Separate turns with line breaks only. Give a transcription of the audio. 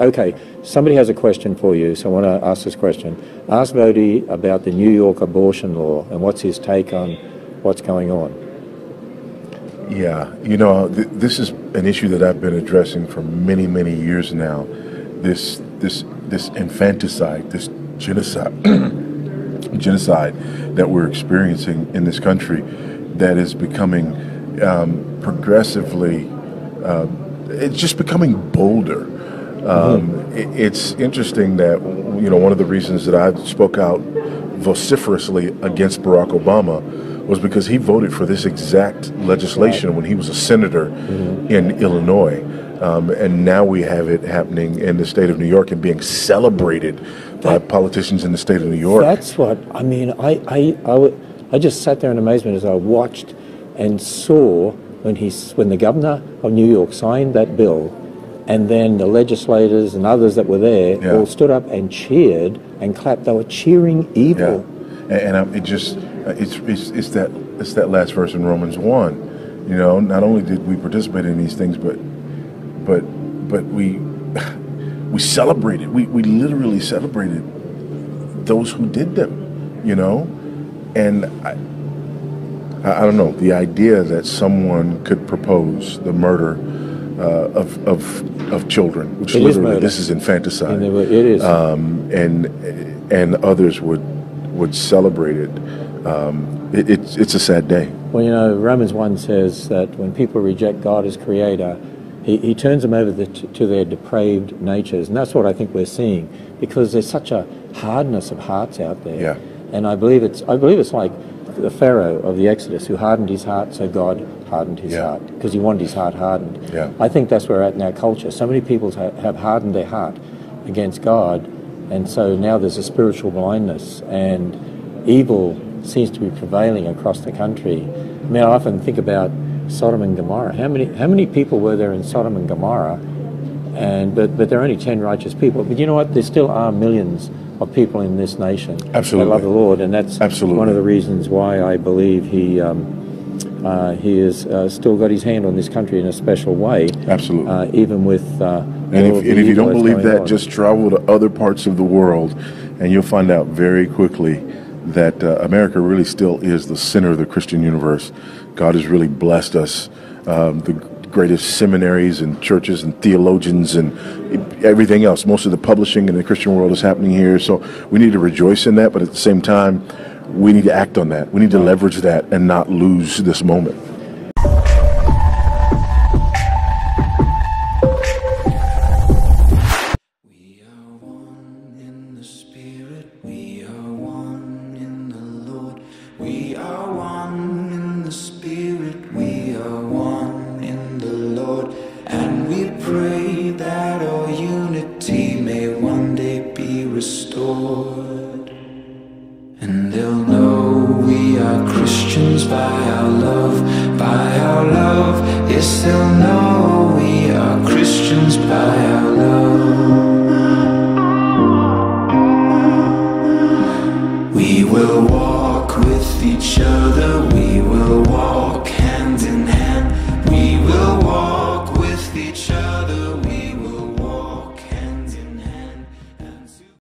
Okay, somebody has a question for you, so I want to ask this question. Ask Voddie about the New York abortion law and what's his take on what's going on.
Yeah, this is an issue that I've been addressing for many, many years now. This infanticide, this genocide that we're experiencing in this country, that is becoming progressively, it's just becoming bolder. It's interesting that, one of the reasons that I spoke out vociferously against Barack Obama was because he voted for this exact legislation when he was a senator in Illinois. And now we have it happening in the state of New York and being celebrated by politicians in the state of New York.
That's what, I just sat there in amazement as I watched and saw when the governor of New York signed that bill, and then the legislators and others that were there all stood up and cheered and clapped. They were cheering evil.
Yeah. And it's that last verse in Romans 1. Not only did we participate in these things, but we celebrated. We literally celebrated those who did them. And I don't know, the idea that someone could propose the murder of children, which literally this is infanticide.
It is.
And others would celebrate it. It's a sad day.
Well, Romans 1 says that when people reject God as creator, he turns them over to their depraved natures. And that's what I think we're seeing, because there's such a hardness of hearts out there.
Yeah.
And I believe it's like the Pharaoh of the Exodus, who hardened his heart, so God hardened his heart, because he wanted his heart hardened.
Yeah.
I think that's where we're at in our culture. So many people have hardened their heart against God, and so now there's a spiritual blindness, and evil seems to be prevailing across the country. I often think about Sodom and Gomorrah. How many people were there in Sodom and Gomorrah? But there are only 10 righteous people. But you know what? There still are millions of people in this nation that love the Lord, and that's one of the reasons why I believe he has still got his hand on this country in a special way.
Absolutely.
Even with
and if you don't believe that, just travel to other parts of the world, and you'll find out very quickly that America really still is the center of the Christian universe. God has really blessed us. The greatest seminaries and churches and theologians and everything else. Most of the publishing in the Christian world is happening here. So we need to rejoice in that, but at the same time, we need to act on that. We need to leverage that and not lose this moment.
We are one in the Spirit. We are one in the Lord. We are one in the Spirit. We are one in the Lord. And we pray that our unity may one day be restored. And they'll know we are Christians by our love, by our love. Yes, they'll know